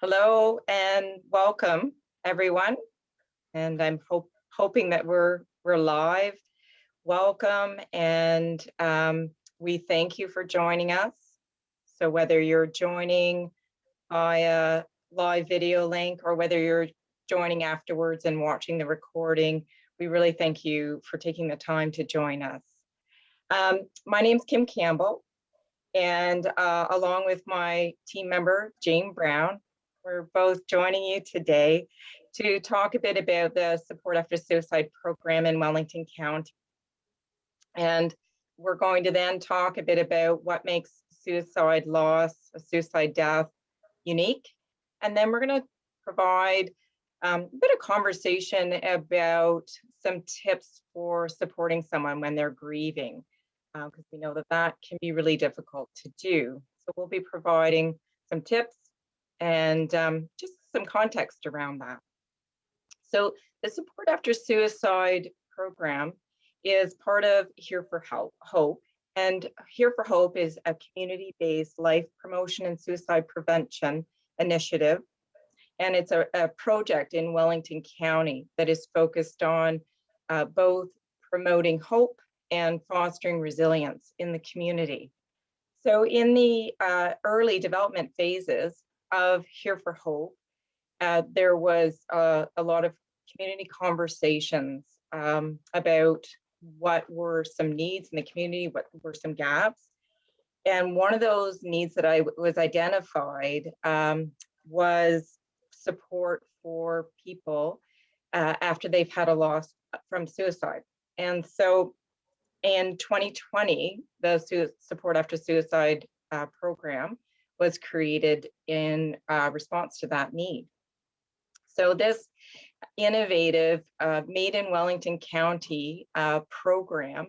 Hello and welcome, everyone. And I'm hoping that we're live. Welcome, and we thank you for joining us. So whether you're joining via live video link or whether you're joining afterwards and watching the recording, we really thank you for taking the time to join us. My name's Kim Campbell, and along with my team member, Jane Brown, we're both joining you today to talk a bit about the Support After Suicide program in Wellington County. And we're going to then talk a bit about what makes suicide loss, a suicide death, unique. And then we're going to provide a bit of conversation about some tips for supporting someone when they're grieving, because we know that that can be really difficult to do. So we'll be providing some tips and just some context around that. So the Support After Suicide program is part of Here for Hope. And Here for Hope is a community-based life promotion and suicide prevention initiative. And it's a project in Wellington County that is focused on both promoting hope and fostering resilience in the community. So in the early development phases of Here for Hope, there was a lot of community conversations about what were some needs in the community, what were some gaps. And one of those needs that was identified was support for people after they've had a loss from suicide. And so in 2020, the Support After Suicide program was created in response to that need. So this innovative Made in Wellington County program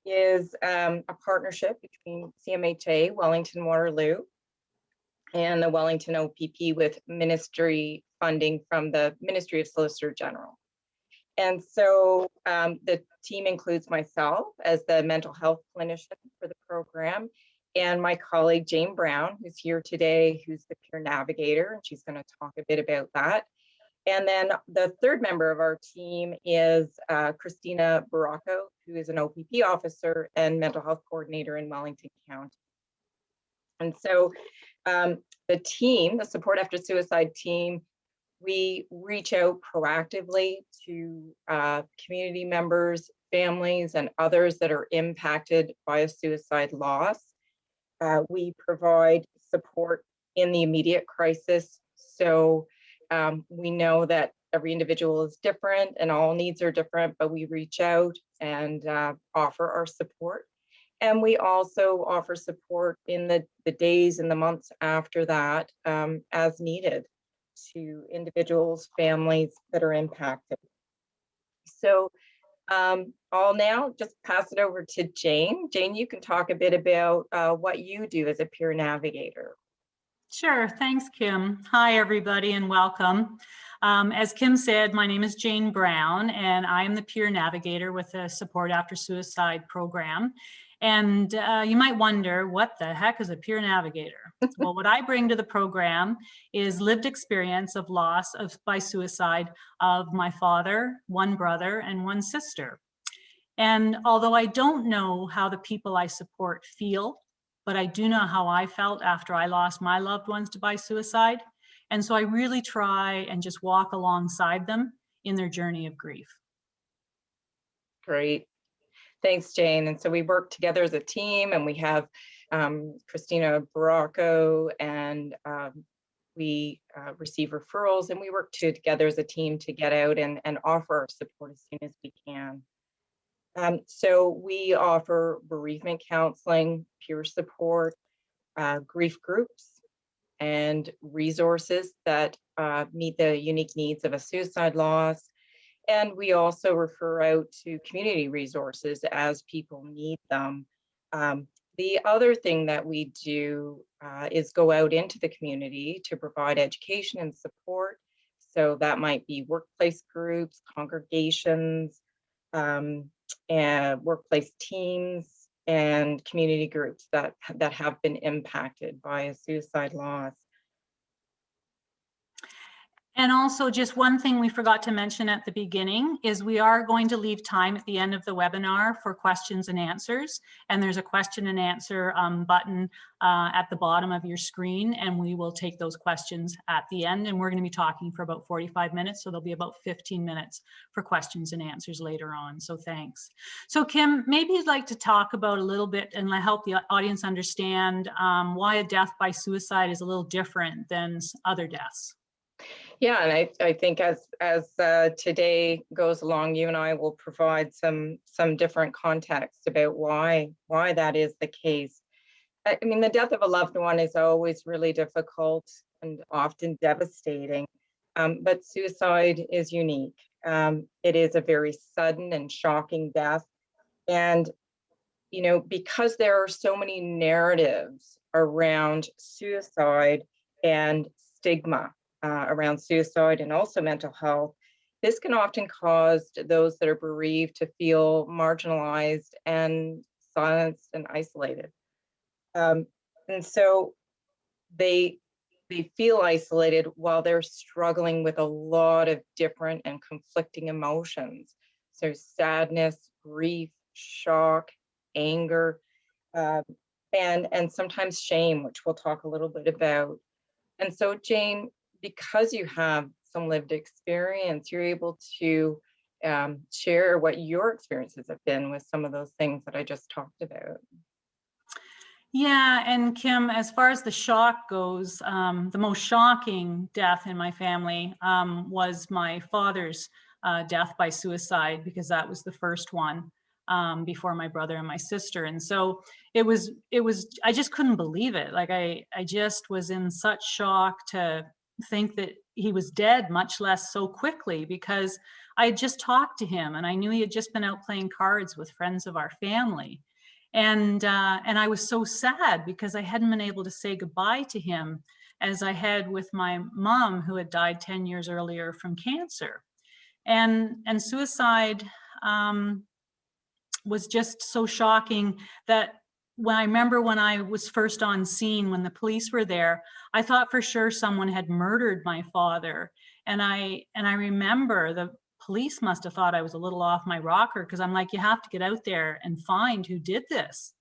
is a partnership between CMHA, Wellington Waterloo, and the Wellington OPP with ministry funding from the Ministry of Solicitor General. And so the team includes myself as the mental health clinician for the program, and my colleague Jane Brown, who's here today, who's the peer navigator, and she's going to talk a bit about that. And then the third member of our team is Christina Baracco, who is an OPP officer and mental health coordinator in Wellington County. And so the team, the Support After Suicide team, we reach out proactively to community members, families, and others that are impacted by a suicide loss. We provide support in the immediate crisis. So we know that every individual is different and all needs are different, but we reach out and offer our support. And we also offer support in the days and the months after that as needed to individuals, families that are impacted. So I'll now just pass it over to Jane. Jane, you can talk a bit about what you do as a peer navigator. Sure, thanks, Kim. Hi, everybody, and welcome. As Kim said, my name is Jane Brown, and I am the peer navigator with the Support After Suicide program. And you might wonder, what the heck is a peer navigator? Well, what I bring to the program is lived experience of loss by suicide of my father, one brother, and one sister. And although I don't know how the people I support feel, but I do know how I felt after I lost my loved ones by suicide. And so I really try and just walk alongside them in their journey of grief. Great. Thanks, Jane. And so we work together as a team, and we have Christina Baracco, and we receive referrals, and we work together as a team to get out and offer our support as soon as we can. So we offer bereavement counseling, peer support, grief groups, and resources that meet the unique needs of a suicide loss. And we also refer out to community resources as people need them. The other thing that we do is go out into the community to provide education and support. So that might be workplace groups, congregations, and workplace teams, and community groups that have been impacted by a suicide loss. And also, just one thing we forgot to mention at the beginning is we are going to leave time at the end of the webinar for questions and answers. And there's a question and answer button at the bottom of your screen, and we will take those questions at the end. And we're going to be talking for about 45 minutes, so there'll be about 15 minutes for questions and answers later on. So thanks. So Kim, maybe you'd like to talk about a little bit and help the audience understand why a death by suicide is a little different than other deaths. Yeah, and I think as today goes along, you and I will provide some different context about why that is the case. I mean, the death of a loved one is always really difficult and often devastating, but suicide is unique. It is a very sudden and shocking death, and because there are so many narratives around suicide and stigma around suicide and also mental health, this can often cause those that are bereaved to feel marginalized and silenced and isolated. And so they feel isolated while they're struggling with a lot of different and conflicting emotions. So sadness, grief, shock, anger, uh, and sometimes shame, which we'll talk a little bit about. And so, Jane, because you have some lived experience, you're able to share what your experiences have been with some of those things that I just talked about. Yeah, and Kim, as far as the shock goes, the most shocking death in my family was my father's death by suicide, because that was the first one before my brother and my sister. And so it was, I just couldn't believe it. Like I just was in such shock to think that he was dead, much less so quickly, because I had just talked to him and I knew he had just been out playing cards with friends of our family. And I was so sad because I hadn't been able to say goodbye to him as I had with my mom, who had died 10 years earlier from cancer. And suicide was just so shocking that when I remember when I was first on scene, when the police were there, I thought for sure someone had murdered my father. And I remember the police must have thought I was a little off my rocker, because I'm like, you have to get out there and find who did this.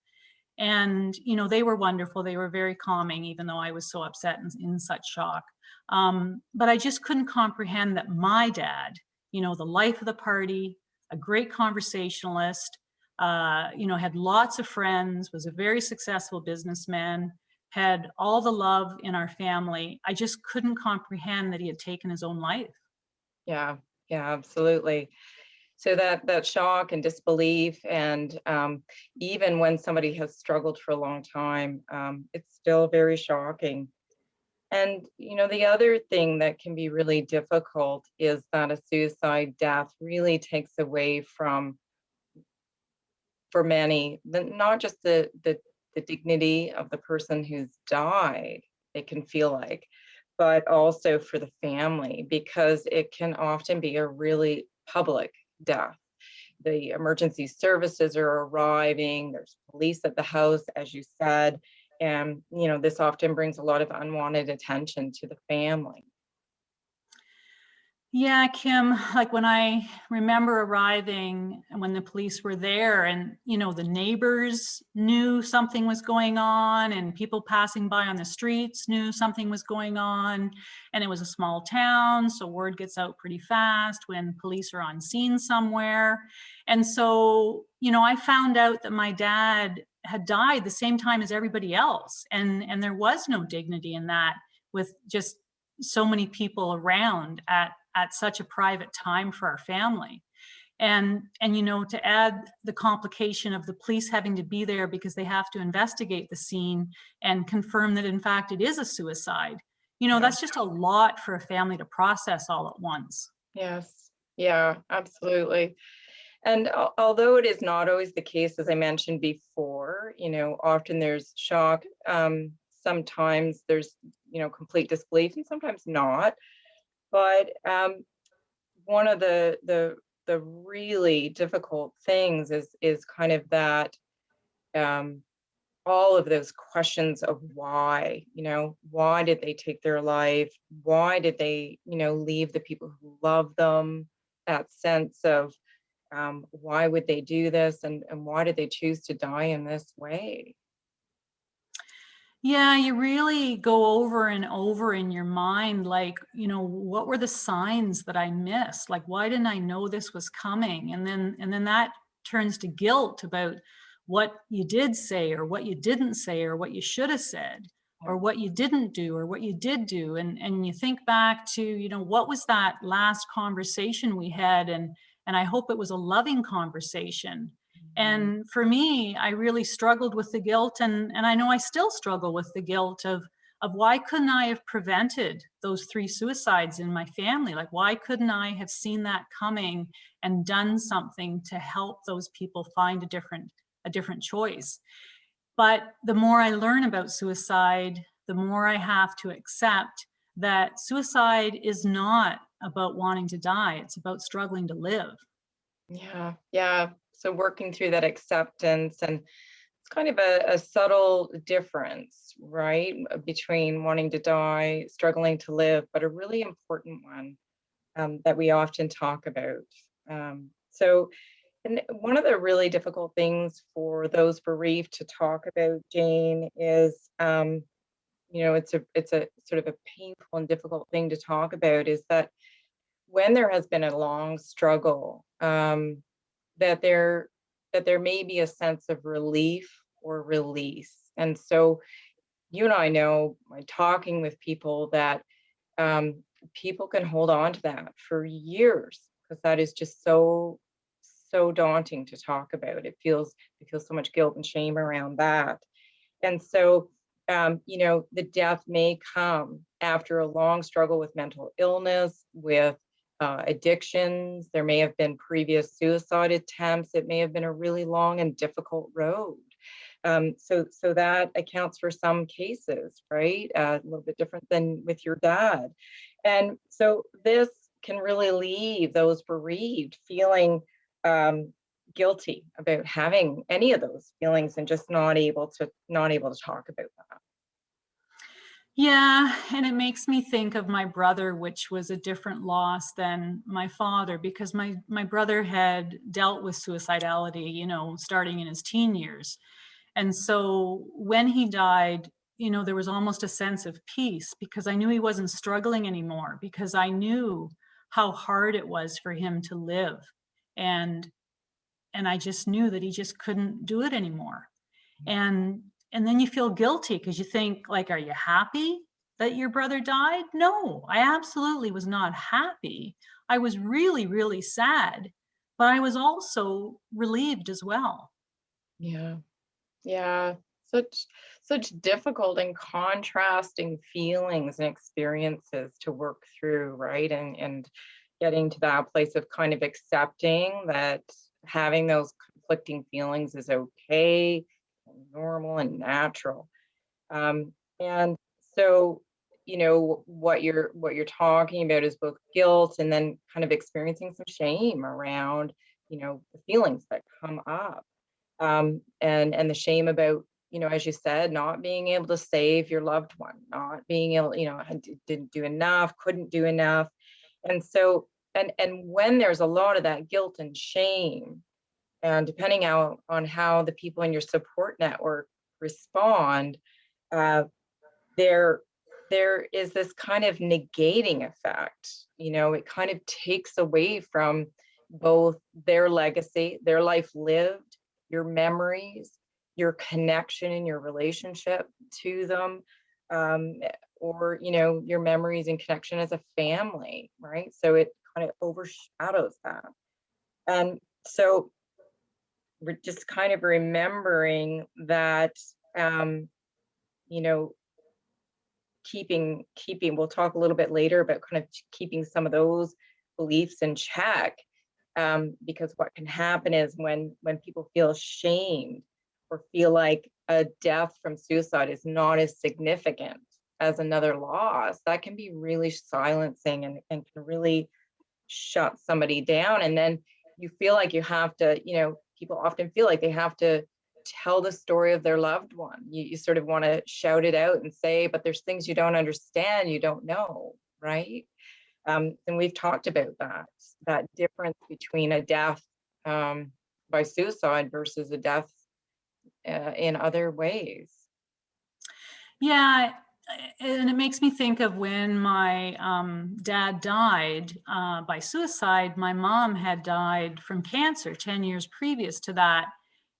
And they were wonderful. They were very calming, even though I was so upset and in such shock. But I just couldn't comprehend that my dad, the life of the party, a great conversationalist, had lots of friends, was a very successful businessman, had all the love in our family. I just couldn't comprehend that he had taken his own life. Yeah, yeah, absolutely. So that shock and disbelief, and even when somebody has struggled for a long time, it's still very shocking. And the other thing that can be really difficult is that a suicide death really takes away from, for many, not just the dignity of the person who's died, it can feel like, but also for the family, because it can often be a really public death. The emergency services are arriving, there's police at the house, as you said, and this often brings a lot of unwanted attention to the family. Yeah, Kim, like when I remember arriving and when the police were there, and the neighbors knew something was going on, and people passing by on the streets knew something was going on, and it was a small town, so word gets out pretty fast when police are on scene somewhere. And so, I found out that my dad had died the same time as everybody else, and there was no dignity in that, with just so many people around at such a private time for our family. And to add the complication of the police having to be there because they have to investigate the scene and confirm that in fact it is a suicide, Yeah. that's just a lot for a family to process all at once. Yes. Yeah, absolutely. And although it is not always the case, as I mentioned before, often there's shock. Sometimes there's, complete disbelief, and sometimes not. But one of the really difficult things is kind of that all of those questions of why, why did they take their life? Why did they, leave the people who love them? That sense of why would they do this, and why did they choose to die in this way? Yeah, you really go over and over in your mind, like, what were the signs that I missed? Like, why didn't I know this was coming? And then that turns to guilt about what you did say or what you didn't say or what you should have said Yeah. or what you didn't do or what you did do. And you think back to, what was that last conversation we had? And I hope it was a loving conversation. Mhm. And for me, I really struggled with the guilt, and I know I still struggle with the guilt of why couldn't I have prevented those 3 suicides in my family? Like, why couldn't I have seen that coming and done something to help those people find a different choice? But the more I learn about suicide, the more I have to accept that suicide is not about wanting to die. It's about struggling to live. Yeah, yeah. So working through that acceptance, and it's kind of a subtle difference, right, between wanting to die, struggling to live, but a really important one that we often talk about. And one of the really difficult things for those bereaved to talk about, Jane, is it's a sort of a painful and difficult thing to talk about, is that when there has been a long struggle, that there that there may be a sense of relief or release. And so you and I know by talking with people that people can hold on to that for years, because that is just so daunting to talk about. It feels so much guilt and shame around that. And so the death may come after a long struggle with mental illness, with addictions. There may have been previous suicide attempts. It may have been a really long and difficult road. So that accounts for some cases, right? A little bit different than with your dad. And so this can really leave those bereaved feeling guilty about having any of those feelings, and just not able to talk about that. Yeah, and it makes me think of my brother, which was a different loss than my father, because my brother had dealt with suicidality, starting in his teen years. And so when he died, there was almost a sense of peace because I knew he wasn't struggling anymore, because I knew how hard it was for him to live. And and I just knew that he just couldn't do it anymore. And and then you feel guilty because you think, like, are you happy that your brother died? No, I absolutely was not happy. I was really, really sad, but I was also relieved as well. Yeah. Yeah, such difficult and contrasting feelings and experiences to work through, right? And getting to that place of kind of accepting that having those conflicting feelings is okay, and normal and natural. And so, what you're talking about is both guilt and then kind of experiencing some shame around, the feelings that come up, and the shame about, as you said, not being able to save your loved one, not being able, didn't do enough, couldn't do enough. And so, and when there's a lot of that guilt and shame, and depending on how the people in your support network respond, uh, there there is this kind of negating effect. It kind of takes away from both their legacy, their life lived, your memories, your connection and your relationship to them, um, or your memories and connection as a family, right? So it kind of overshadows that. And so we're just kind of remembering that, um, you know keeping we'll talk a little bit later about kind of keeping some of those beliefs in check, because what can happen is when people feel shamed or feel like a death from suicide is not as significant as another loss, that can be really silencing, and can really shut somebody down. And then you feel like you have to, people often feel like they have tell the story of their loved one. You sort of want to shout it out and say, but there's things you don't understand, you don't know, right? And we've talked about that difference between a death by suicide versus a death in other ways. Yeah, and it makes me think of when my dad died by suicide. My mom had died from cancer 10 years previous to that.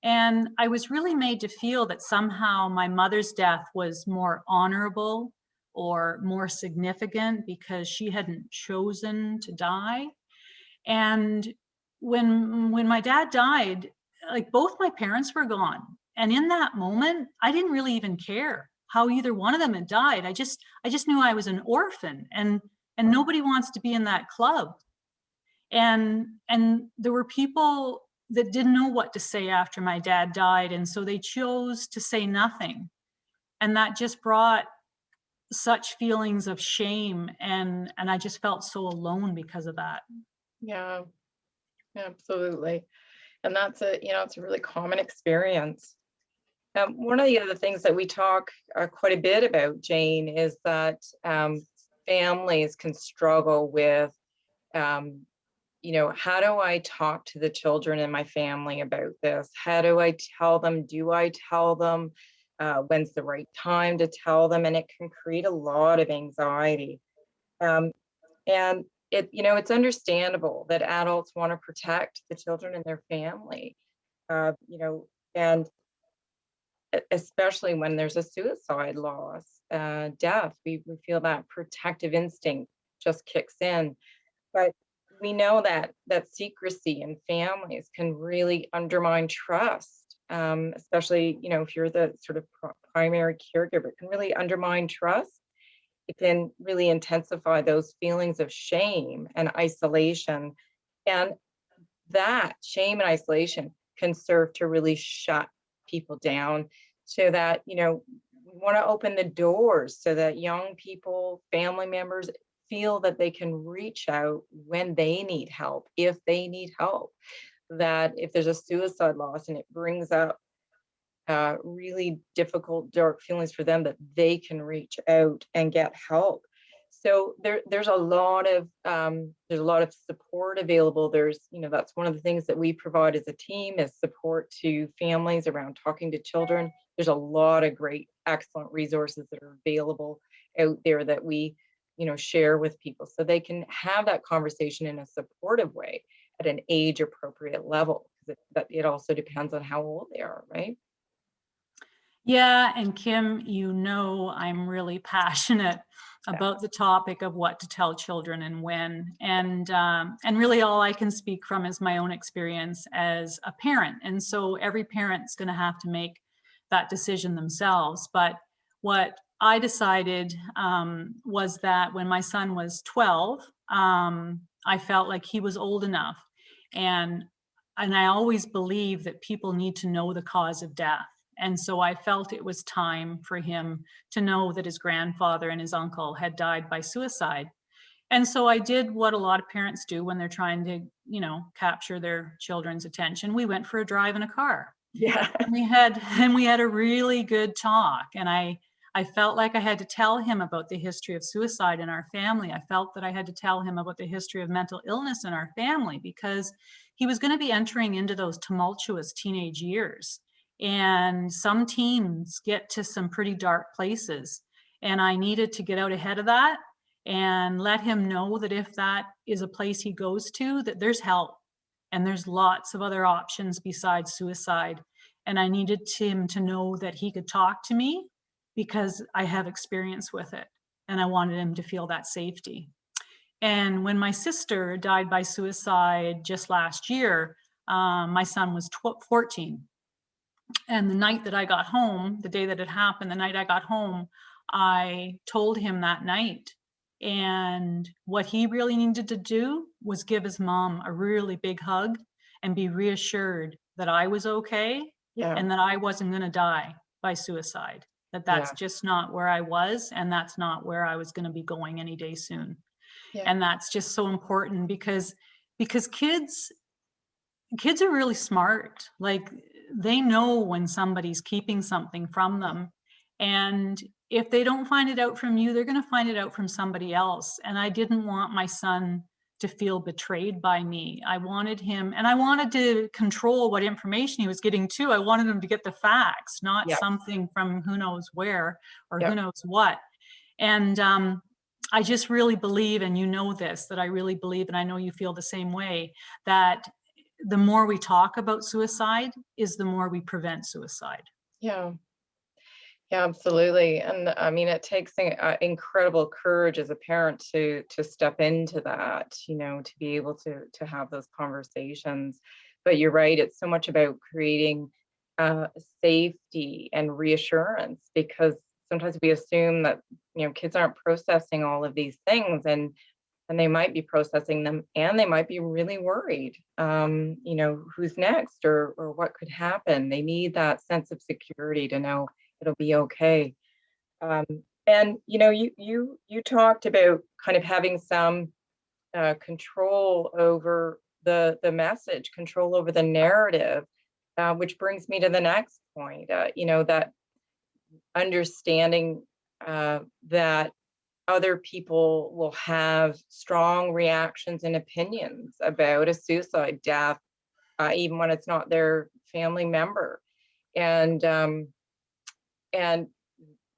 And I was really made to feel that somehow my mother's death was more honorable or more significant because she hadn't chosen to die. And when my dad died, like both my parents were gone. And in that moment, I didn't really even care how either one of them had died. I just knew I was an orphan, and nobody wants to be in that club. And there were people that didn't know what to say after my dad died, and so they chose to say nothing. And that just brought such feelings of shame, and I just felt so alone because of that. Yeah, absolutely. And that's it's a really common experience. One of the other things that we talk quite a bit about, Jane, is that families can struggle with, how do I talk to the children in my family about this? How do I tell them? Do I tell them? When's the right time to tell them? And it can create a lot of anxiety. Um, and it's understandable that adults want to protect the children in their family, and especially when there's a suicide loss, death, we feel that protective instinct just kicks in. But we know that secrecy in families can really undermine trust, especially, if you're the sort of primary caregiver. It can really undermine trust. It can really intensify those feelings of shame and isolation. And that shame and isolation can serve to really shut people down, so that, we want to open the doors so that young people, family members, feel that they can reach out when they need help, if they need help. That if there's a suicide loss and it brings up really difficult, dark feelings for them, that they can reach out and get help. So there's a lot of support available. That's one of the things that we provide as a team, is support to families around talking to children. There's a lot of great, excellent resources that are available out there that we, share with people, so they can have that conversation in a supportive way at an age appropriate level. But it also depends on how old they are, right? Yeah, and Kim, I'm really passionate Yeah. about the topic of what to tell children and when, and really all I can speak from is my own experience as a parent. And so every parent's going to have to make that decision themselves. But what I decided was that when my son was 12, I felt like he was old enough, and I always believe that people need to know the cause of death. And so I felt it was time for him to know that his grandfather and his uncle had died by suicide. And so I did what a lot of parents do when they're trying to, capture their children's attention. We went for a drive in a car. Yeah. And we had a really good talk. And I felt like I had to tell him about the history of suicide in our family. I felt that I had to tell him about the history of mental illness in our family, because he was going to be entering into those tumultuous teenage years. And some teens get to some pretty dark places. And I needed to get out ahead of that and let him know that if that is a place he goes to, that there's help and there's lots of other options besides suicide. And I needed him to know that he could talk to me because I have experience with it. And I wanted him to feel that safety. And when my sister died by suicide just last year, my son was 14. And the night that I got home, the day that it happened, the night I got home, I told him that night. And what he really needed to do was give his mom a really big hug and be reassured that I was okay Yeah. and that I wasn't going to die by suicide. That's Yeah. just not where I was, and that's not where I was going to be going any day soon. Yeah. And that's just so important because kids are really smart. Like, they know when somebody's keeping something from them. And if they don't find it out from you, they're going to find it out from somebody else. And I didn't want my son to feel betrayed by me. I wanted him, and I wanted to control what information he was getting too. I wanted him to get the facts, not Yeah. something from who knows where or Yeah. who knows what. And I just really believe, and you know this, that I really believe, and I know you feel the same way, that the more we talk about suicide is the more we prevent suicide. Yeah. Yeah, absolutely. And I mean, it takes incredible courage as a parent to step into that, to be able to have those conversations. But you're right, it's so much about creating safety and reassurance, because sometimes we assume that kids aren't processing all of these things, and they might be processing them, and they might be really worried, who's next, or what could happen. They need that sense of security to know it'll be okay. Um, and you talked about kind of having some control over the message, control over the narrative, which brings me to the next point. That understanding that other people will have strong reactions and opinions about a suicide death, even when it's not their family member. And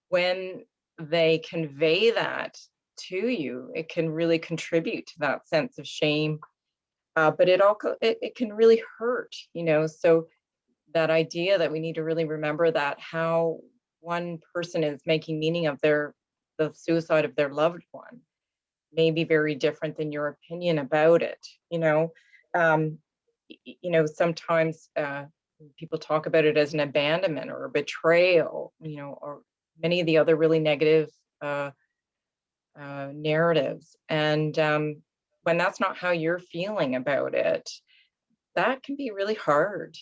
when they convey that to you, it can really contribute to that sense of shame. But it can really hurt. So that idea that we need to really remember that how one person is making meaning of the suicide of their loved one may be very different than your opinion about it. Um, Sometimes people talk about it as an abandonment or a betrayal, or many of the other really negative uh, narratives. And when that's not how you're feeling about it, that can be really hard.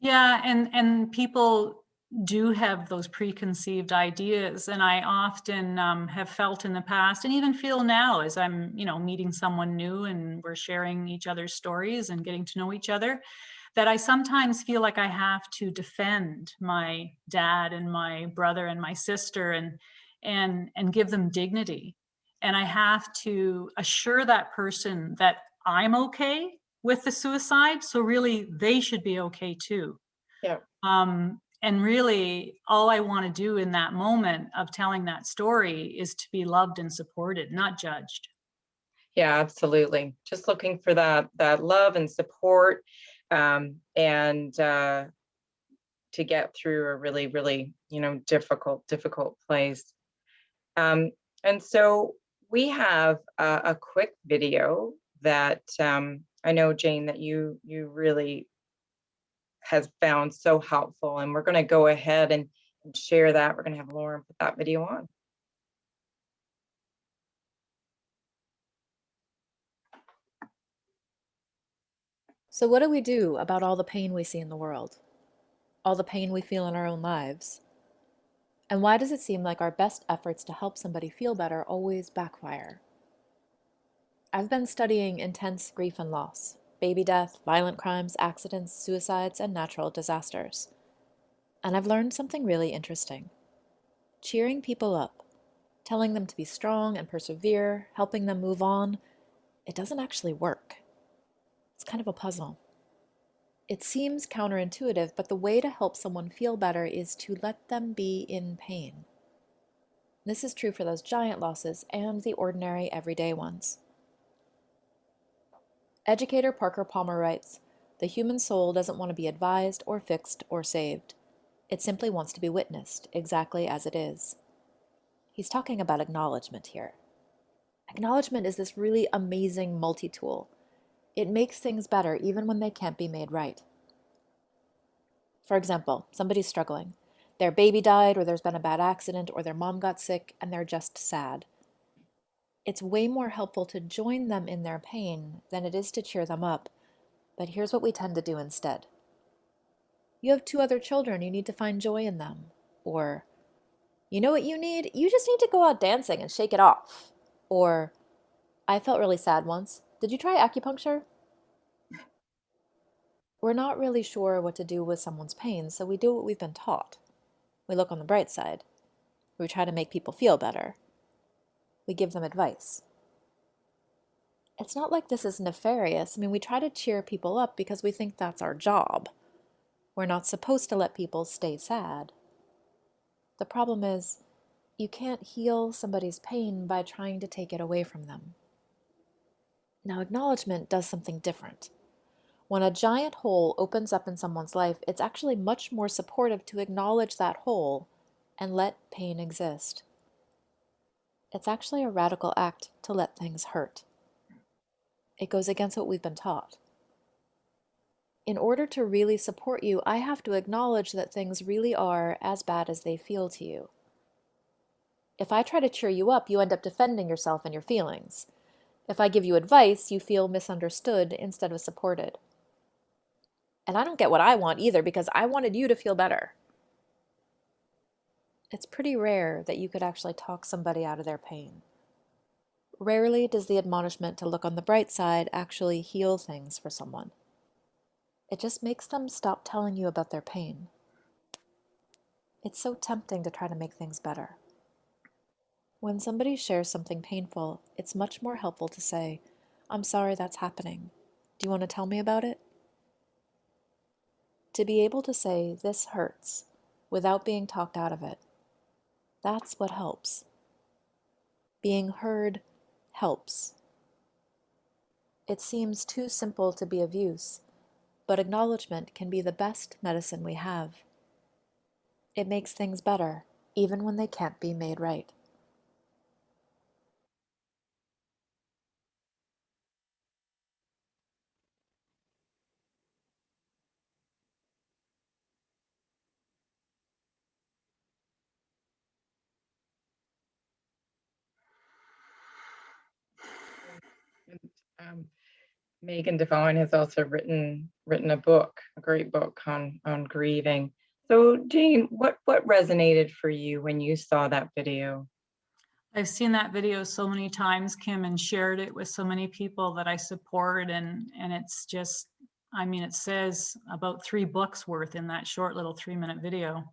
Yeah, and people do have those preconceived ideas, and I often have felt in the past, and even feel now, as I'm, meeting someone new and we're sharing each other's stories and getting to know each other, that I sometimes feel like I have to defend my dad and my brother and my sister, and give them dignity, and I have to assure that person that I'm okay with the suicide, so really they should be okay too. Yeah. And really, all I want to do in that moment of telling that story is to be loved and supported, not judged. Yeah, absolutely. Just looking for that love and support, and to get through a really, really, difficult place. Um, and so we have a quick video that I know, Jane, that you really has found so helpful, and we're going to go ahead and share that. We're going to have Lauren put that video on. So, what do we do about all the pain we see in the world? All the pain we feel in our own lives? And why does it seem like our best efforts to help somebody feel better always backfire? I've been studying intense grief and loss, baby death, violent crimes, accidents, suicides, and natural disasters. And I've learned something really interesting. Cheering people up, telling them to be strong and persevere, helping them move on, it doesn't actually work. It's kind of a puzzle. It seems counterintuitive, but the way to help someone feel better is to let them be in pain. This is true for those giant losses and the ordinary, everyday ones. Educator Parker Palmer writes, "The human soul doesn't want to be advised or fixed or saved. It simply wants to be witnessed exactly as it is." He's talking about acknowledgement here. Acknowledgement is this really amazing multi-tool. It makes things better even when they can't be made right. For example, somebody's struggling. Their baby died, or there's been a bad accident, or their mom got sick, and they're just sad. It's way more helpful to join them in their pain than it is to cheer them up, but here's what we tend to do instead. "You have 2 other children, you need to find joy in them." Or, "You know what you need? You just need to go out dancing and shake it off." Or, "I felt really sad once. Did you try acupuncture?" We're not really sure what to do with someone's pain, so we do what we've been taught. We look on the bright side. We try to make people feel better. We give them advice. It's not like this is nefarious. I mean, we try to cheer people up because we think that's our job. We're not supposed to let people stay sad. The problem is, you can't heal somebody's pain by trying to take it away from them. Now, acknowledgement does something different. When a giant hole opens up in someone's life, it's actually much more supportive to acknowledge that hole and let pain exist. It's actually a radical act to let things hurt. It goes against what we've been taught. In order to really support you, I have to acknowledge that things really are as bad as they feel to you. If I try to cheer you up, you end up defending yourself and your feelings. If I give you advice, you feel misunderstood instead of supported. And I don't get what I want either because I wanted you to feel better. It's pretty rare that you could actually talk somebody out of their pain. Rarely does the admonishment to look on the bright side actually heal things for someone. It just makes them stop telling you about their pain. It's so tempting to try to make things better. When somebody shares something painful, it's much more helpful to say, "I'm sorry that's happening. Do you want to tell me about it?" To be able to say, "This hurts," without being talked out of it, that's what helps. Being heard helps. It seems too simple to be of use, but acknowledgement can be the best medicine we have. It makes things better, even when they can't be made right. And, Megan Devine has also written a book, a great book on grieving. So, Jane, what resonated for you when you saw that video? I've seen that video so many times, Kim, and shared it with so many people that I support, and it's just, I mean, it says about 3 books worth in that short little 3-minute video.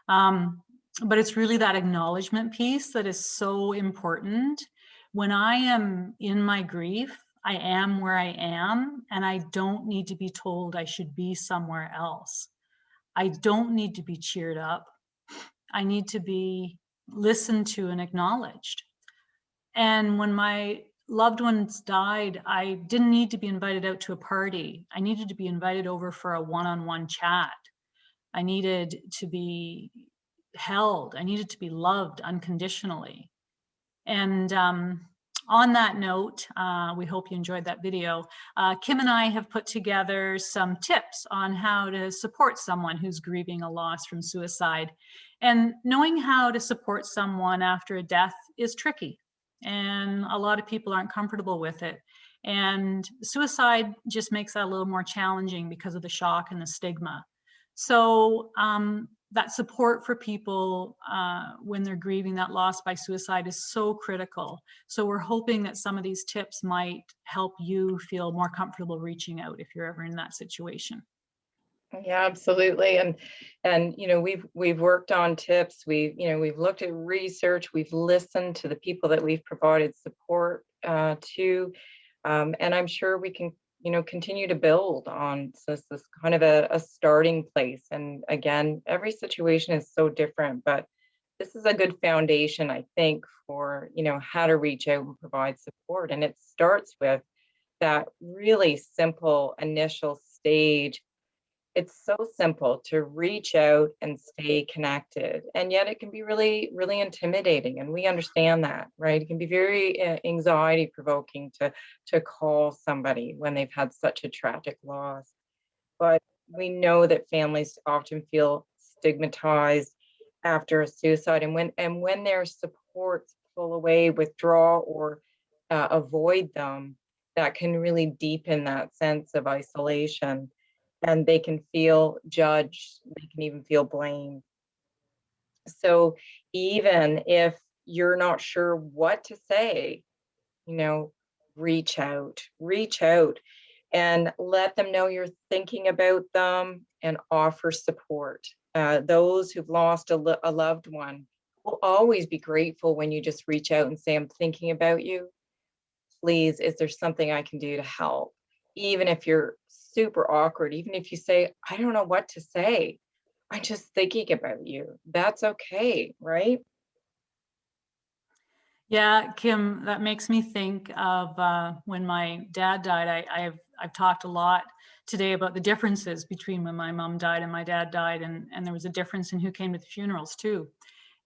But it's really that acknowledgement piece that is so important. When I am in my grief, I am where I am, and I don't need to be told I should be somewhere else. I don't need to be cheered up. I need to be listened to and acknowledged. And when my loved ones died, I didn't need to be invited out to a party. I needed to be invited over for a one-on-one chat. I needed to be held. I needed to be loved unconditionally. And on that note, we hope you enjoyed that video. Kim and I have put together some tips on how to support someone who's grieving a loss from suicide. And knowing how to support someone after a death is tricky, and a lot of people aren't comfortable with it. And suicide just makes that a little more challenging because of the shock and the stigma. So that support for people when they're grieving that loss by suicide is so critical. So we're hoping that some of these tips might help you feel more comfortable reaching out if you're ever in that situation. Yeah, absolutely. And we've worked on tips. We've looked at research. We've listened to the people that we've provided support to, and I'm sure we can continue to build on this kind of a starting place. And again, every situation is so different, but this is a good foundation, I think, for how to reach out and provide support. And it starts with that really simple initial stage. It's so simple to reach out and stay connected, and yet it can be really, really intimidating. And we understand that, right? It can be very anxiety provoking to call somebody when they've had such a tragic loss. But we know that families often feel stigmatized after a suicide, and when their supports pull away, withdraw, or avoid them, that can really deepen that sense of isolation, and they can feel judged, they can even feel blamed. So even if you're not sure what to say, you know, reach out, reach out. and let them know you're thinking about them and offer support. Those who've lost a loved one will always be grateful when you just reach out and say, I'm thinking about you. Please, is there something I can do to help? Even if you're super awkward, even if you say, I don't know what to say, I'm just thinking about you. That's okay, right? Yeah, Kim, that makes me think of when my dad died. I've talked a lot today about the differences between when my mom died and my dad died, and there was a difference in who came to the funerals too.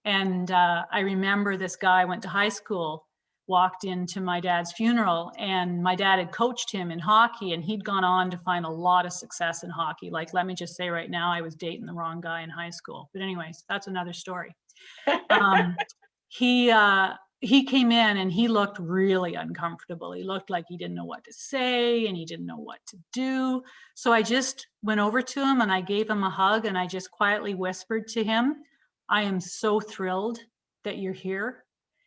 And I remember this guy I went to high school, walked into my dad's funeral, and my dad had coached him in hockey, and he'd gone on to find a lot of success in hockey. Like, let me just say right now, I was dating the wrong guy in high school. But anyways, that's another story. Um, he he came in and he looked really uncomfortable. He looked like he didn't know what to say and he didn't know what to do. So I just went over to him and I gave him a hug and I just quietly whispered to him, I am so thrilled that you're here.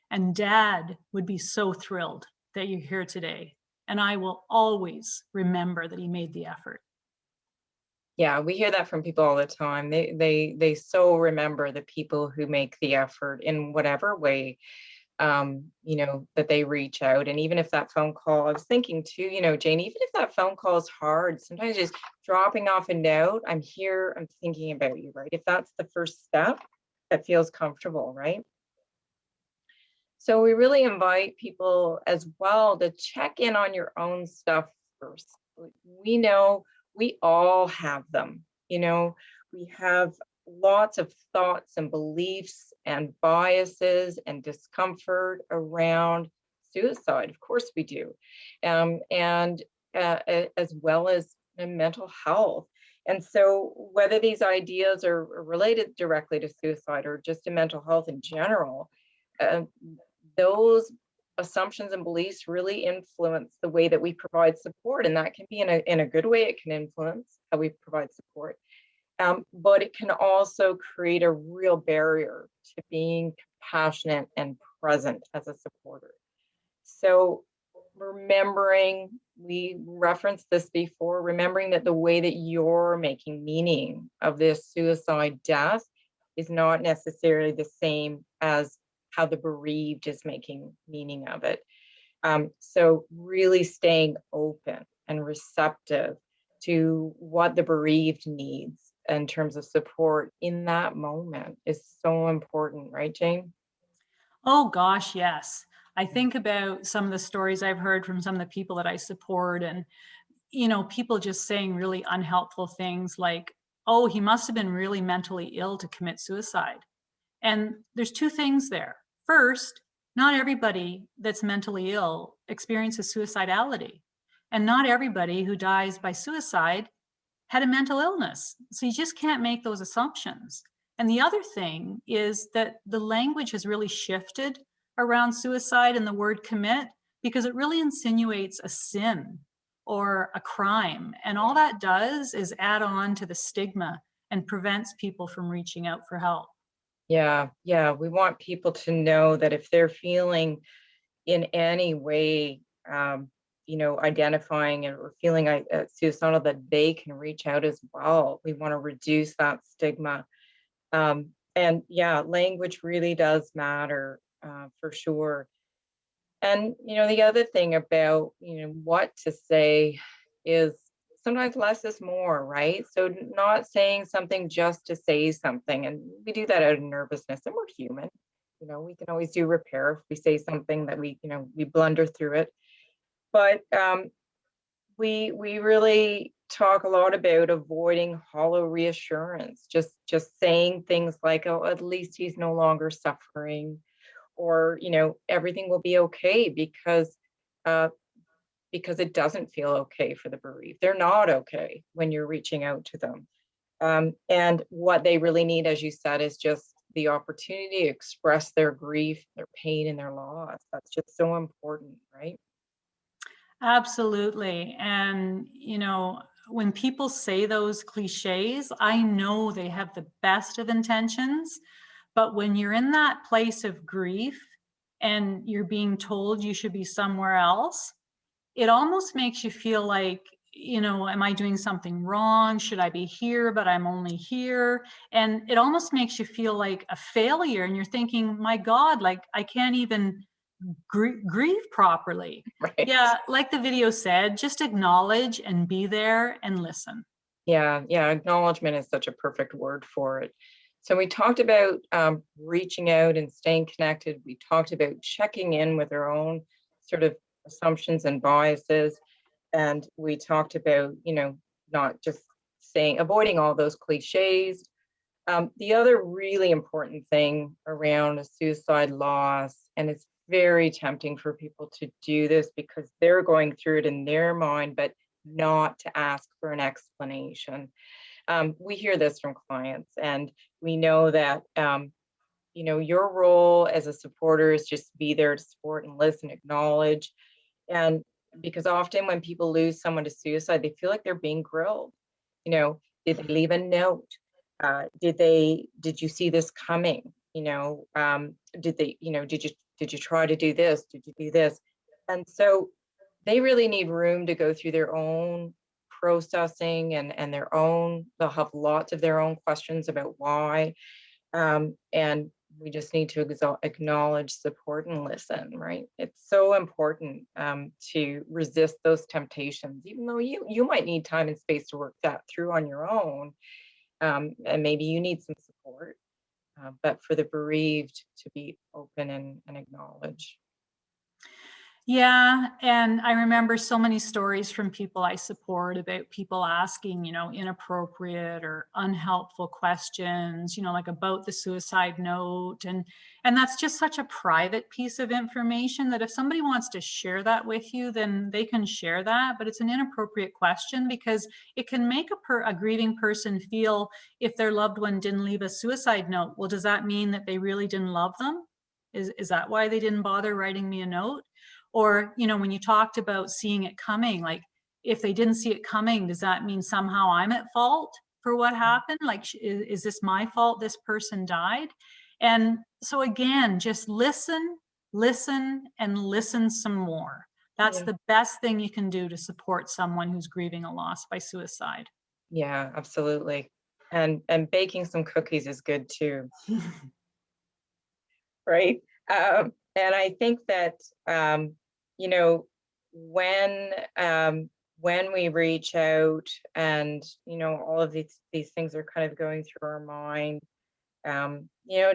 And Dad would be so thrilled that you're here today. And I will always remember that he made the effort. Yeah, we hear that from people all the time. They so remember the people who make the effort in whatever way, that they reach out. And even if that phone call, I was thinking too, Jane, even if that phone call is hard, sometimes just dropping off a note, I'm here, I'm thinking about you, right? If that's the first step, that feels comfortable, right? So we really invite people as well to check in on your own stuff first. We know we all have them. We have lots of thoughts and beliefs and biases and discomfort around suicide. Of course we do. And as well as mental health. And so whether these ideas are related directly to suicide or just to mental health in general, uh, those assumptions and beliefs really influence the way that we provide support, and that can be in a good way. It can influence how we provide support, but it can also create a real barrier to being compassionate and present as a supporter. So remembering, we referenced this before, remembering that the way that you're making meaning of this suicide death is not necessarily the same as how the bereaved is making meaning of it. So really staying open and receptive to what the bereaved needs in terms of support in that moment is so important, right, Jane? Oh gosh, yes. I think about some of the stories I've heard from some of the people that I support and people just saying really unhelpful things like, "Oh, he must have been really mentally ill to commit suicide." And there's two things there. First, not everybody that's mentally ill experiences suicidality. And not everybody who dies by suicide had a mental illness. So you just can't make those assumptions. And the other thing is that the language has really shifted around suicide and the word commit because it really insinuates a sin or a crime. And all that does is add on to the stigma and prevents people from reaching out for help. Yeah. We want people to know that if they're feeling in any way, identifying or feeling suicidal, that they can reach out as well. We want to reduce that stigma. And yeah, language really does matter, for sure. And, the other thing about, what to say is sometimes less is more, right? So not saying something just to say something. And we do that out of nervousness and we're human. We can always do repair if we say something that we blunder through it. But we really talk a lot about avoiding hollow reassurance, just saying things like, oh, at least he's no longer suffering, or everything will be okay, uh, because it doesn't feel okay for the bereaved. They're not okay when you're reaching out to them. And what they really need, as you said, is just the opportunity to express their grief, their pain, and their loss. That's just so important, right? Absolutely. And, when people say those cliches, I know they have the best of intentions. But when you're in that place of grief and you're being told you should be somewhere else, it almost makes you feel like am I doing something wrong? Should I be here, but I'm only here? And it almost makes you feel like a failure. And you're thinking, my God, like I can't even grieve properly. Right. Yeah, like the video said, just acknowledge and be there and listen. Yeah, acknowledgement is such a perfect word for it. So we talked about reaching out and staying connected. We talked about checking in with our own sort of assumptions and biases. And we talked about, not just avoiding all those cliches. The other really important thing around a suicide loss, and it's very tempting for people to do this because they're going through it in their mind, but not to ask for an explanation. We hear this from clients, and we know that your role as a supporter is just to be there to support and listen, acknowledge, and because often when people lose someone to suicide, they feel like they're being grilled. Did they leave a note? Did you see this coming? Did you try to do this? Did you do this? And so they really need room to go through their own processing and they'll have lots of their own questions about why. And we just need to acknowledge, support, and listen, right? It's so important to resist those temptations, even though you might need time and space to work that through on your own. And maybe you need some support, but for the bereaved to be open and acknowledge. Yeah, and I remember so many stories from people I support about people asking, inappropriate or unhelpful questions, like about the suicide note. And that's just such a private piece of information that if somebody wants to share that with you, then they can share that. But it's an inappropriate question because it can make a grieving person feel if their loved one didn't leave a suicide note, well, does that mean that they really didn't love them? Is that why they didn't bother writing me a note? Or, when you talked about seeing it coming, like if they didn't see it coming, does that mean somehow I'm at fault for what happened? Like, is this my fault this person died? And so again, just listen, and listen some more. That's Yeah. the best thing you can do to support someone who's grieving a loss by suicide. Yeah, absolutely. And baking some cookies is good too, right? And I think that you know when when we reach out and all of these things are kind of going through our mind,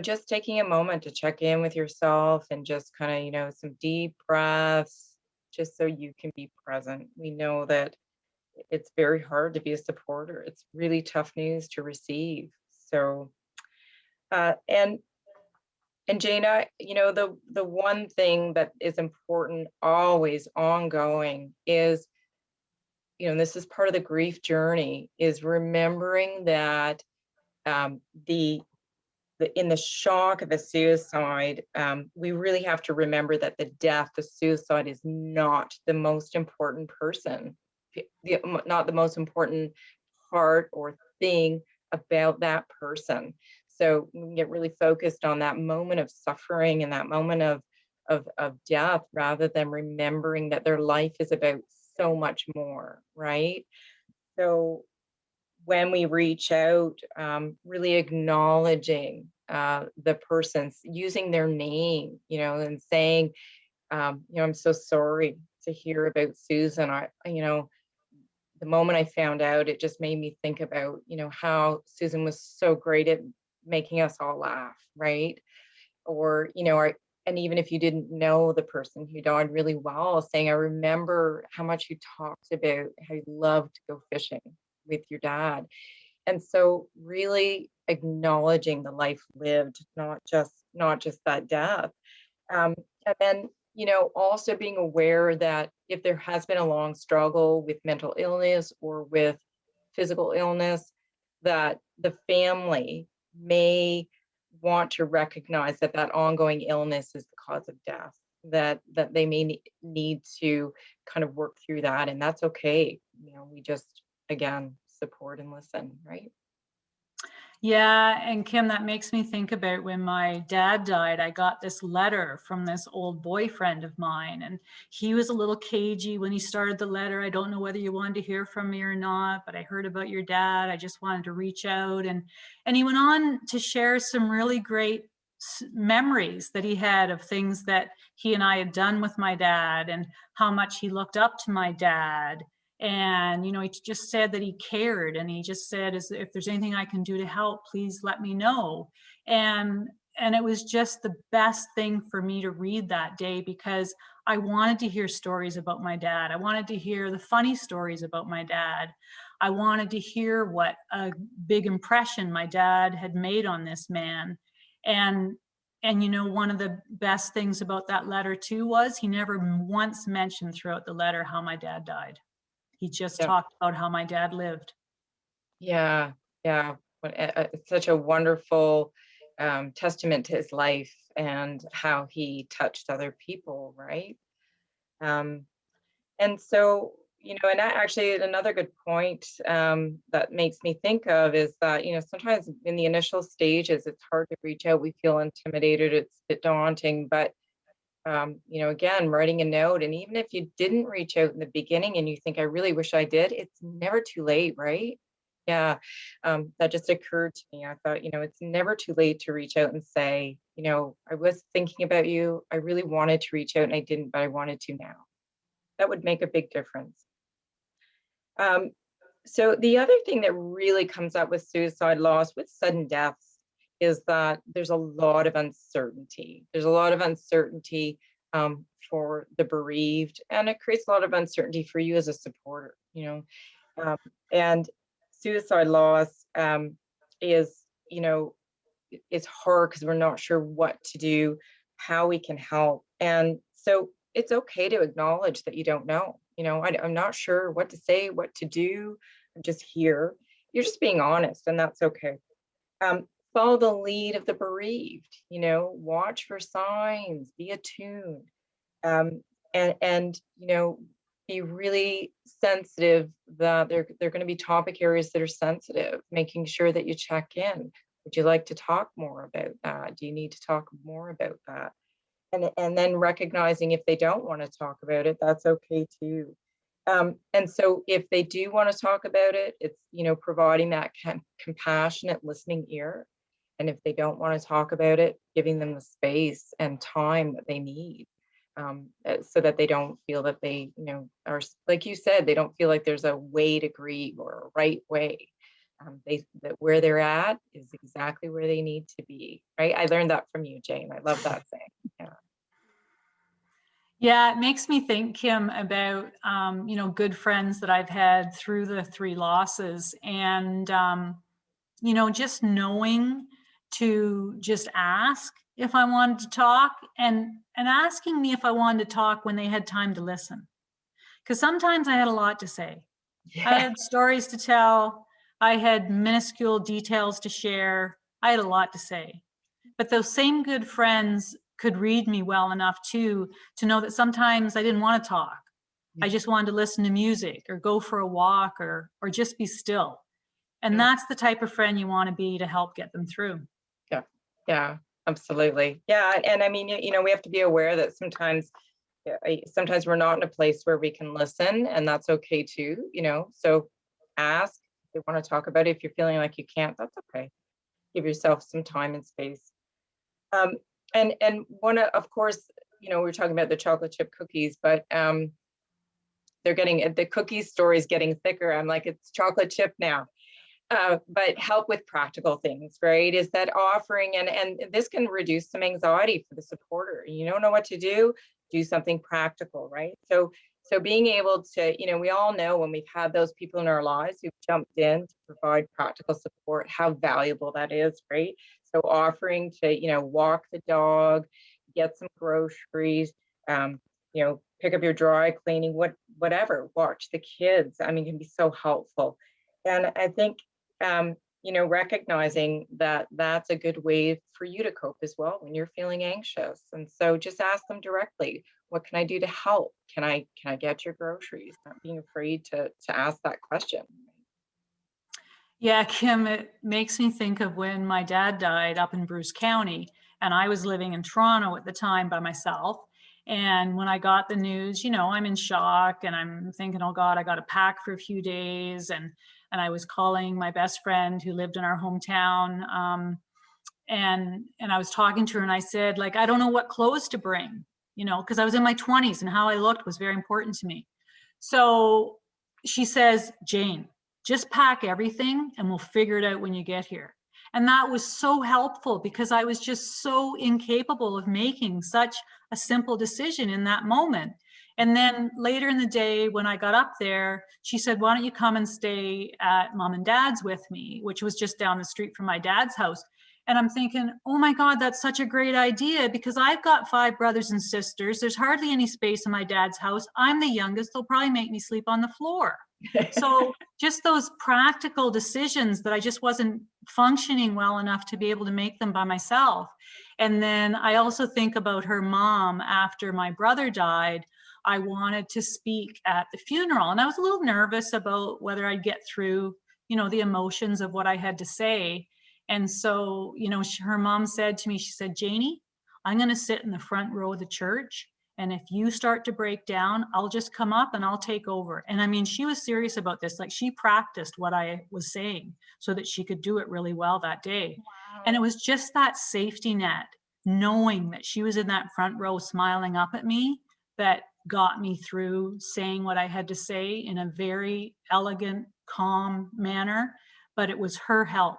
just taking a moment to check in with yourself and just kind of some deep breaths, just so you can be present. We know that it's very hard to be a supporter. It's really tough news to receive. So uh, and and Jana, the one thing that is important, always ongoing, is, this is part of the grief journey, is remembering that um, the in the shock of a suicide, we really have to remember that the suicide is not the most important person, not the most important part or thing about that person. So we can get really focused on that moment of suffering and that moment of death, rather than remembering that their life is about so much more, right? So when we reach out, really acknowledging the person's, using their name, and saying, I'm so sorry to hear about Susan. The moment I found out, it just made me think about, how Susan was so great at making us all laugh, right? And even if you didn't know the person who died really well, saying, I remember how much you talked about how you loved to go fishing with your dad. And so really acknowledging the life lived, not just that death. And then, also being aware that if there has been a long struggle with mental illness or with physical illness, that the family may want to recognize that ongoing illness is the cause of death, that they may need to kind of work through that, and that's okay. We just, again, support and listen, right? Yeah, and Kim, that makes me think about when my dad died. I got this letter from this old boyfriend of mine, and he was a little cagey when he started the letter. I don't know whether you wanted to hear from me or not, but I heard about your dad. I just wanted to reach out, and he went on to share some really great memories that he had of things that he and I had done with my dad, and how much he looked up to my dad. And he just said that he cared, and he just said, if there's anything I can do to help, please let me know. And it was just the best thing for me to read that day, because I wanted to hear stories about my dad. I wanted to hear the funny stories about my dad. I wanted to hear what a big impression my dad had made on this man. And one of the best things about that letter too was he never once mentioned throughout the letter how my dad died. He just Yeah. talked about how my dad lived. Yeah, yeah. It's such a wonderful testament to his life and how he touched other people, right? Um, and so, and that actually another good point that makes me think of is that, sometimes in the initial stages, it's hard to reach out. We feel intimidated. It's a bit daunting, but again, writing a note, and even if you didn't reach out in the beginning and you think, I really wish I did, it's never too late, right? Yeah. That just occurred to me. I thought, it's never too late to reach out and say, I was thinking about you. I really wanted to reach out and I didn't, but I wanted to now. That would make a big difference. Um, so the other thing that really comes up with suicide loss, with sudden deaths, is that there's a lot of uncertainty. There's a lot of uncertainty for the bereaved, and it creates a lot of uncertainty for you as a supporter. And suicide loss is, is hard because we're not sure what to do, how we can help, and so it's okay to acknowledge that you don't know. I'm not sure what to say, what to do. I'm just here. You're just being honest, and that's okay. Follow the lead of the bereaved. Watch for signs, be attuned, um, and be really sensitive that they're going to be topic areas that are sensitive. Making sure that you check in. Would you like to talk more about that? Do you need to talk more about that? And then recognizing if they don't want to talk about it, that's okay too. And so if they do want to talk about it, it's, providing that compassionate listening ear. And if they don't want to talk about it, giving them the space and time that they need, so that they don't feel that they, are, like you said, they don't feel like there's a way to grieve or a right way. That where they're at is exactly where they need to be, right? I learned that from you, Jane. I love that saying. Yeah. Yeah, it makes me think, Kim, about good friends that I've had through the 3 losses, and just knowing to just ask if I wanted to talk, and asking me if I wanted to talk when they had time to listen. Because sometimes I had a lot to say. I Yeah. had stories to tell. I had minuscule details to share. I had a lot to say. But those same good friends could read me well enough too to know that sometimes I didn't want to talk. I just wanted to listen to music or go for a walk or just be still. And Yeah. that's the type of friend you want to be to help get them through. Yeah. Yeah. Absolutely. Yeah. And I mean, we have to be aware that sometimes we're not in a place where we can listen, and that's okay too. So ask if they want to talk about it. If you're feeling like you can't, that's okay. Give yourself some time and space. Um, and of course, we were talking about the chocolate chip cookies, but the cookie story is getting thicker. I'm like, it's chocolate chip now. But help with practical things, right? Is that offering, and this can reduce some anxiety for the supporter. You don't know what to do something practical, right? So being able to, we all know when we've had those people in our lives who've jumped in to provide practical support, how valuable that is, right? So offering to, walk the dog, get some groceries, pick up your dry cleaning, whatever, watch the kids. I mean, can be so helpful. And I think recognizing that that's a good way for you to cope as well when you're feeling anxious. And so just ask them directly, what can I do to help? Can I get your groceries? Not being afraid to ask that question. Yeah, Kim, it makes me think of when my dad died up in Bruce County, and I was living in Toronto at the time by myself. And when I got the news, I'm in shock and I'm thinking, oh God, I got to pack for a few days. And I was calling my best friend who lived in our hometown. And I was talking to her and I said, like, I don't know what clothes to bring, because I was in my 20s and how I looked was very important to me. So she says, Jane, just pack everything and we'll figure it out when you get here. And that was so helpful because I was just so incapable of making such a simple decision in that moment. And then later in the day, when I got up there, she said, why don't you come and stay at mom and dad's with me, which was just down the street from my dad's house. And I'm thinking, oh my God, that's such a great idea because I've got 5 brothers and sisters. There's hardly any space in my dad's house. I'm the youngest. They'll probably make me sleep on the floor. So just those practical decisions that I just wasn't functioning well enough to be able to make them by myself. And then I also think about her mom after my brother died. I wanted to speak at the funeral and I was a little nervous about whether I'd get through, the emotions of what I had to say. And so, her mom said to me, she said, Janie, I'm going to sit in the front row of the church. And if you start to break down, I'll just come up and I'll take over. And I mean, she was serious about this. Like she practiced what I was saying so that she could do it really well that day. Wow. And it was just that safety net, knowing that she was in that front row smiling up at me, that got me through saying what I had to say in a very elegant, calm manner. But it was her help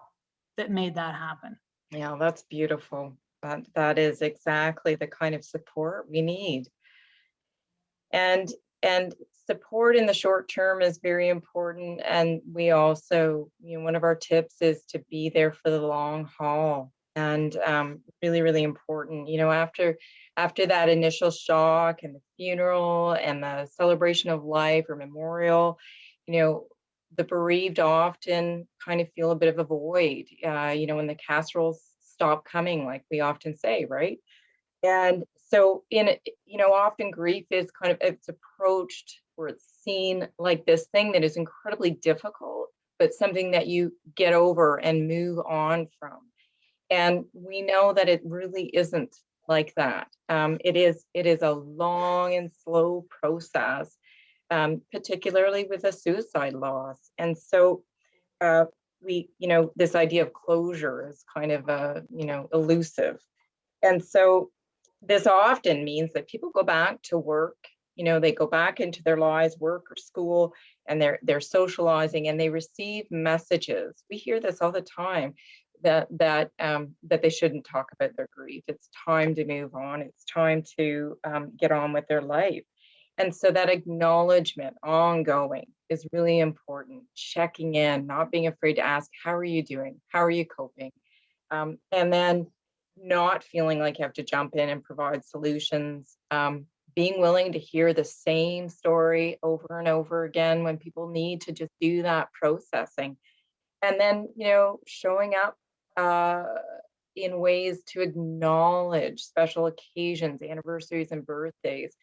that made that happen. Yeah, that's beautiful. That is exactly the kind of support we need. And support in the short term is very important. And we also, one of our tips is to be there for the long haul. And really, really important. After that initial shock and the funeral and the celebration of life or memorial, the bereaved often kind of feel a bit of a void. When the casseroles stop coming, like we often say, right? And so often grief is it's approached or it's seen like this thing that is incredibly difficult, but something that you get over and move on from. And we know that it really isn't like that. It is a long and slow process, particularly with a suicide loss. And so this idea of closure is kind of elusive. And so this often means that people go back to work, they go back into their lives, work or school, and they're socializing and they receive messages. We hear this all the time that they shouldn't talk about their grief. It's time to move on. It's time to get on with their life. And so that acknowledgement ongoing is really important. Checking in, not being afraid to ask, how are you doing? How are you coping? And then not feeling like you have to jump in and provide solutions, being willing to hear the same story over and over again when people need to just do that processing. And then, showing up in ways to acknowledge special occasions, anniversaries and birthdays,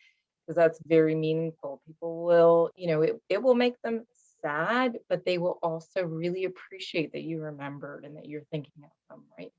because that's very meaningful. People will, it will make them sad, but they will also really appreciate that you remembered and that you're thinking of them, right?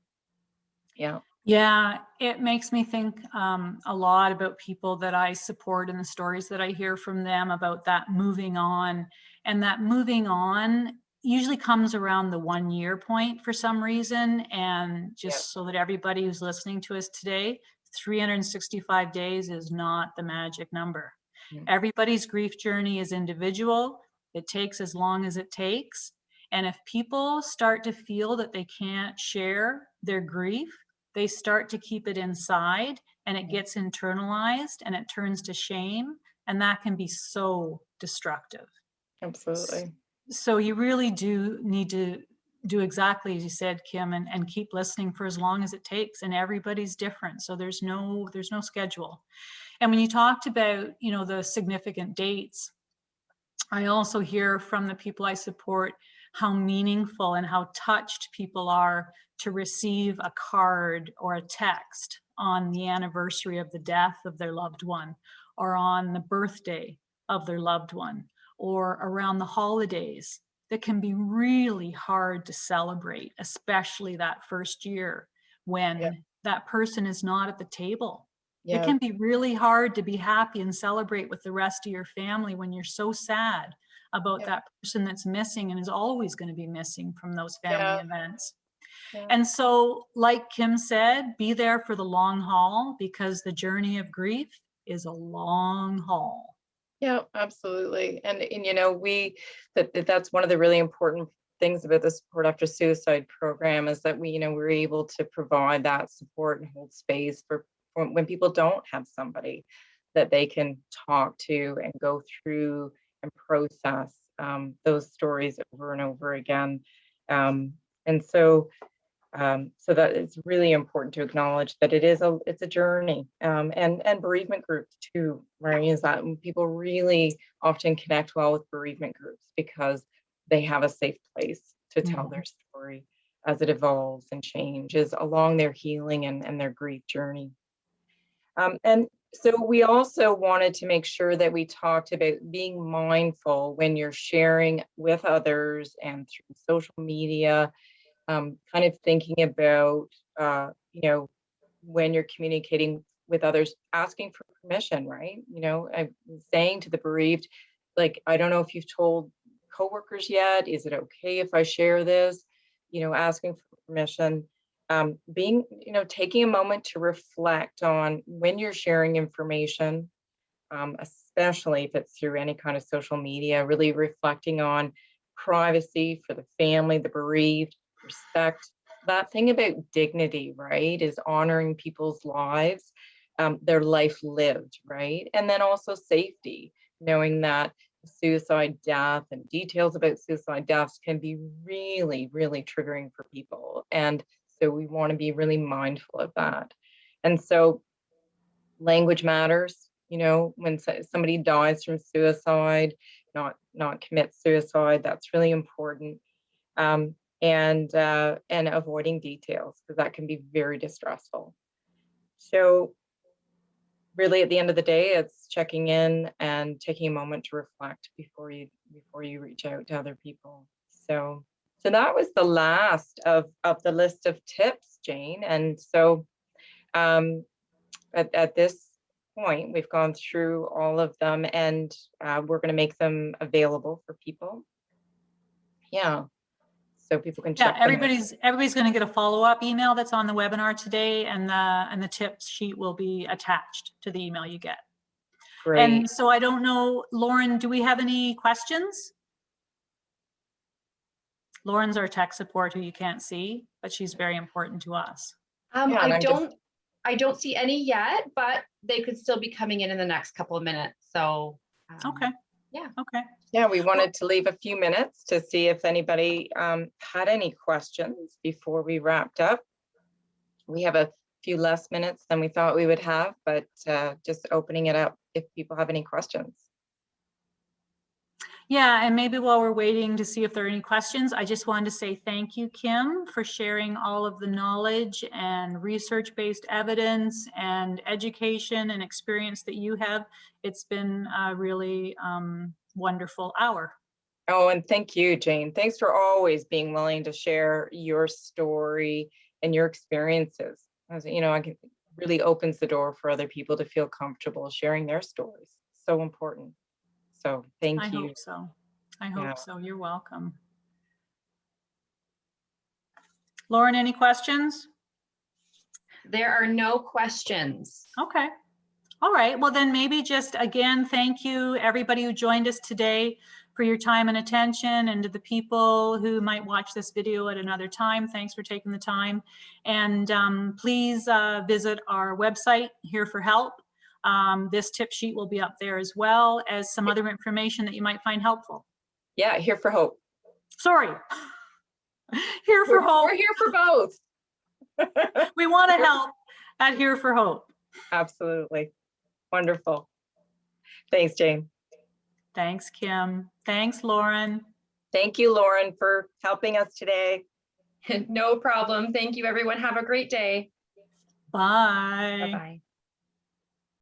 Yeah. Yeah, it makes me think a lot about people that I support and the stories that I hear from them about that moving on. And that moving on usually comes around the 1 year point for some reason. And Yeah. just so that everybody who's listening to us today, 365 days is not the magic number. Mm. Everybody's grief journey is individual. It takes as long as it takes. And if people start to feel that they can't share their grief, they start to keep it inside and it gets internalized and it turns to shame. And that can be so destructive. Absolutely. So you really do need to do exactly as you said, Kim, and keep listening for as long as it takes. And everybody's different. So there's no schedule. And when you talked about, the significant dates, I also hear from the people I support how meaningful and how touched people are to receive a card or a text on the anniversary of the death of their loved one, or on the birthday of their loved one, or around the holidays. that can be really hard to celebrate, especially that first year when that person is not at the table. It Yeah. can be really hard to be happy and celebrate with the rest of your family when you're so sad about that person that's missing and is always going to be missing from those family events. Yeah. And so, like Kim said, be there for the long haul, because the journey of grief is a long haul. Yeah, absolutely. And you know, that's one of the really important things about the Support After Suicide program, is that we, you know, we're able to provide that support and hold space for when people don't have somebody that they can talk to and go through and process those stories over and over again. And so so that it's really important to acknowledge that it's a journey, and bereavement groups too, right? Is that people really often connect well with bereavement groups because they have a safe place to tell their story as it evolves and changes along their healing and their grief journey. And so we also wanted to make sure that we talked about being mindful when you're sharing with others and through social media, kind of thinking about, you know, when you're communicating with others, asking for permission, right? You know, I'm saying to the bereaved, like, I don't know if you've told coworkers yet. Is it okay if I share this? You know, asking for permission. Being, you know, taking a moment to reflect on when you're sharing information, especially if it's through any kind of social media, really reflecting on privacy for the family, the bereaved, respect. That thing about dignity, right, is honoring people's lives, their life lived, right? And then also safety, knowing that suicide death and details about suicide deaths can be really, really triggering for people. And so we want to be really mindful of that. And so language matters, you know, when somebody dies from suicide, not commit suicide, that's really important. And avoiding details, because that can be very distressful. So really at the end of the day, it's checking in and taking a moment to reflect before you reach out to other people. So that was the last of the list of tips, Jane. And so at this point, we've gone through all of them, and we're going to make them available for people. Yeah. So people can check them out. Everybody's going to get a follow-up email that's on the webinar today, and the tips sheet will be attached to the email you get. Great. And so I don't know, Lauren, do we have any questions? Lauren's our tech support, who you can't see, but she's very important to us. I don't see any yet, but they could still be coming in the next couple of minutes. So okay. Yeah. Okay. Yeah, we wanted to leave a few minutes to see if anybody had any questions before we wrapped up. We have a few less minutes than we thought we would have, but just opening it up if people have any questions. Yeah, and maybe while we're waiting to see if there are any questions, I just wanted to say thank you, Kim, for sharing all of the knowledge and research-based evidence and education and experience that you have. It's been a really wonderful hour. Oh, and thank you, Jane. Thanks for always being willing to share your story and your experiences. As you know, it really opens the door for other people to feel comfortable sharing their stories. So important. So thank you. I hope so. I hope so. You're welcome. Lauren, any questions? There are no questions. Okay. All right. Well, then maybe just again, thank you everybody who joined us today for your time and attention, and to the people who might watch this video at another time. Thanks for taking the time. And please visit our website, Here for Help. This tip sheet will be up there, as well as some other information that you might find helpful. Yeah, Here for Hope. Sorry. Here for Hope. We're here for both. We want to help at Here for Hope. Absolutely. Wonderful. Thanks, Jane. Thanks, Kim. Thanks, Lauren. Thank you, Lauren, for helping us today. No problem. Thank you, everyone. Have a great day. Bye. Bye-bye.